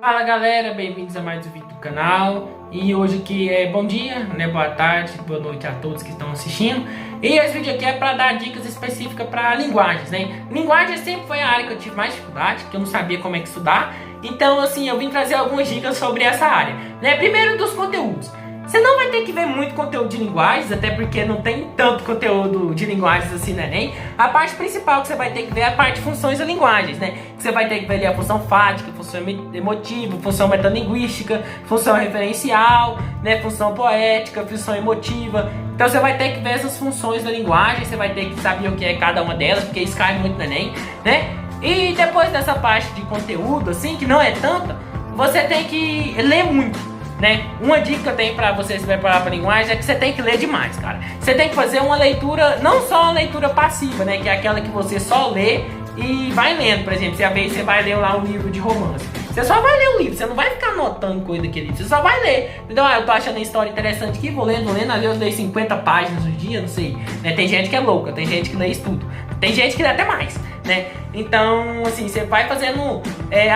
Fala galera, bem-vindos a mais um vídeo do canal. E hoje aqui é bom dia, né? Boa tarde, boa noite a todos que estão assistindo. E esse vídeo aqui é para dar dicas específicas para linguagens, né? Linguagem sempre foi a área que eu tive mais dificuldade, que eu não sabia como é que estudar. Então assim, eu vim trazer algumas dicas sobre essa área, né? Primeiro dos conteúdos. Você não vai ter que ver muito conteúdo de linguagens, até porque não tem tanto conteúdo de linguagens assim no Enem. A parte principal que você vai ter que ver é a parte de funções de linguagens, né? Que você vai ter que ver ali a função fática, função emotiva, função metalinguística, função referencial, né? Função poética, função emotiva. Então você vai ter que ver essas funções da linguagem, você vai ter que saber o que é cada uma delas, porque isso cai muito no Enem, né? E depois dessa parte de conteúdo, assim, que não é tanta, você tem que ler muito. Né? Uma dica que eu tenho pra você se preparar para linguagem é que você tem que ler demais, cara. Você tem que fazer uma leitura, não só uma leitura passiva, né? Que é aquela que você só lê e vai lendo. Por exemplo, você vai ler lá um livro de romance. Você só vai ler o livro, você não vai ficar anotando coisa daquele livro, você só vai ler. Então, eu tô achando a história interessante aqui, vou lendo, ali eu leio 50 páginas no dia, não sei. Né? Tem gente que é louca, tem gente que lê isso tudo. Tem gente que lê até mais, né? Então, assim, você vai fazendo...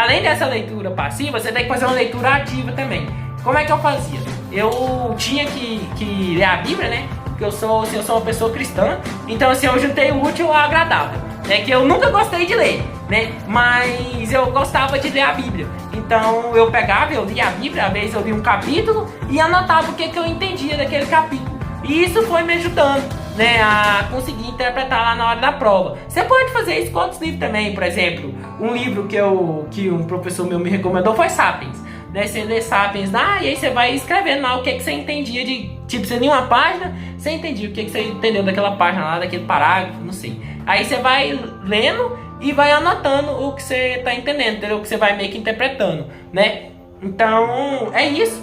além dessa leitura passiva, você tem que fazer uma leitura ativa também. Como é que eu fazia? Eu tinha que ler a Bíblia, né? Porque eu sou uma pessoa cristã. Então assim, eu juntei o útil ao agradável, né? Que eu nunca gostei de ler, né? Mas eu gostava de ler a Bíblia. Então eu pegava, eu lia a Bíblia, às vezes eu lia um capítulo e anotava o que eu entendia daquele capítulo. E isso foi me ajudando, né, a conseguir interpretar lá na hora da prova. Você pode fazer isso com outros livros também. Por exemplo, um livro que um professor meu me recomendou foi Sapiens. Né, você lê Sapiens lá e aí você vai escrevendo lá o que você entendia de... Tipo, você lia uma página, você entendia o que você entendeu daquela página lá, daquele parágrafo, não sei. Aí você vai lendo e vai anotando o que você tá entendendo, entendeu? O que você vai meio que interpretando, né? Então, é isso.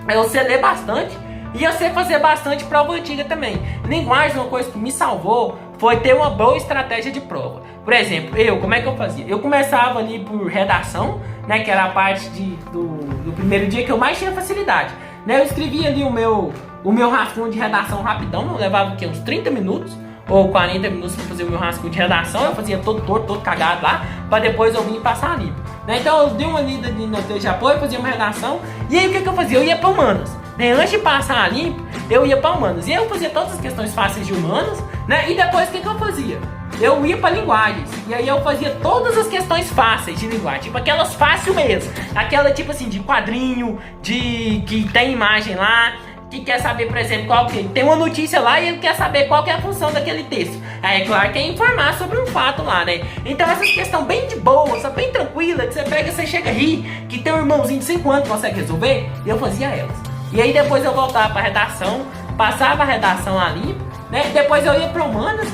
É você ler bastante e você fazer bastante prova antiga também. Linguagem, uma coisa que me salvou foi ter uma boa estratégia de prova. Por exemplo, como é que eu fazia? Eu começava ali por redação, né, que era a parte do primeiro dia que eu mais tinha facilidade. Né, eu escrevia ali o meu rascunho de redação rapidão, eu levava o quê? Uns 30 minutos ou 40 minutos para fazer o meu rascunho de redação. Eu fazia todo torto, todo cagado lá, para depois eu vir passar limpo. Né, então eu dei uma lida ali no texto de apoio, fazia uma redação, e aí o que eu fazia? Eu ia para humanas. Né, antes de passar a limpo, eu ia para humanas. E aí eu fazia todas as questões fáceis de humanas, né, e depois o que eu fazia? Eu ia para linguagens, e aí eu fazia todas as questões fáceis de linguagem, tipo aquelas fácil mesmo, aquela tipo assim, de quadrinho, que tem imagem lá, que quer saber, por exemplo, qual que tem uma notícia lá e ele quer saber qual que é a função daquele texto. Aí é claro que é informar sobre um fato lá, né? Então essas questões bem de boa, só bem tranquila, que você pega, você chega a rir, que tem um irmãozinho de 5 anos que consegue resolver, eu fazia elas. E aí depois eu voltava para redação, passava a redação ali, né? Depois eu ia para humanas,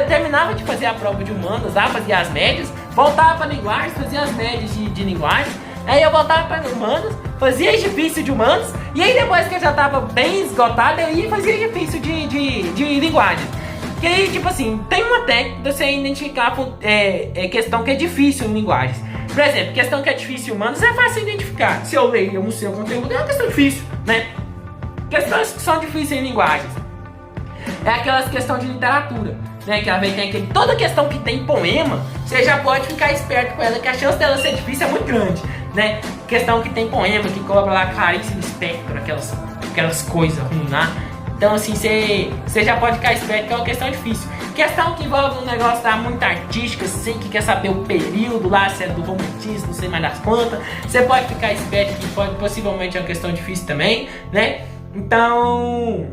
terminava de fazer a prova de humanas lá, fazia as médias, voltava para linguagem, fazia as médias de linguagem, aí eu voltava para humanas, fazia as difíceis de humanas, e aí depois que eu já estava bem esgotado, eu ia fazer difícil de linguagem. Que aí, tipo assim, tem uma técnica de você identificar questão que é difícil em linguagens. Por exemplo, questão que é difícil em humanas é fácil identificar. Se eu leio no seu conteúdo, é uma questão difícil, né? Questões que são difíceis em linguagens é aquelas questões de literatura, né? Que às vezes tem aquele... Toda questão que tem poema, você já pode ficar esperto com ela, que a chance dela ser difícil é muito grande, né? Questão que tem poema, que cobra lá Clarice Lispector, aquelas coisas ruins lá. Então assim, você já pode ficar esperto que é uma questão difícil. Questão que envolve um negócio lá muito artístico, assim, que quer saber o período lá, se é do romantismo, não sei mais das quantas. Você pode ficar esperto que possivelmente é uma questão difícil também, né? Então,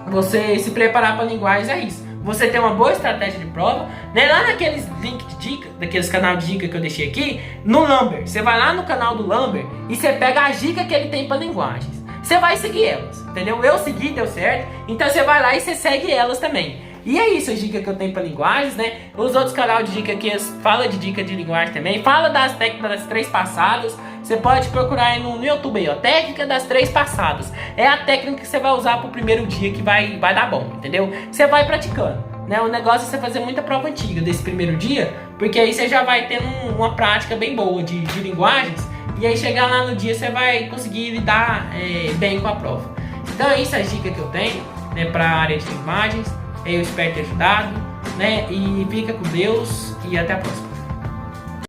você se preparar para linguagens é isso. Você tem uma boa estratégia de prova, né? Lá naqueles links de dica, daqueles canal de dica que eu deixei aqui, no Lumber. Você vai lá no canal do Lumber e você pega as dicas que ele tem para linguagens. Você vai seguir elas, entendeu? Eu segui, deu certo. Então você vai lá e você segue elas também. E é isso, as dicas que eu tenho para linguagens, né? Os outros canais de dica aqui fala de dica de linguagem também. Fala das técnicas das 3 passadas. Você pode procurar aí no YouTube aí, ó. Técnica das 3 passadas. É a técnica que você vai usar pro primeiro dia que vai dar bom, entendeu? Você vai praticando, né? O negócio é você fazer muita prova antiga desse primeiro dia, porque aí você já vai tendo uma prática bem boa de linguagens. E aí chegar lá no dia você vai conseguir lidar bem com a prova. Então é isso as dicas que eu tenho, né, para a área de linguagens. Eu espero ter ajudado, né? E fica com Deus e até a próxima.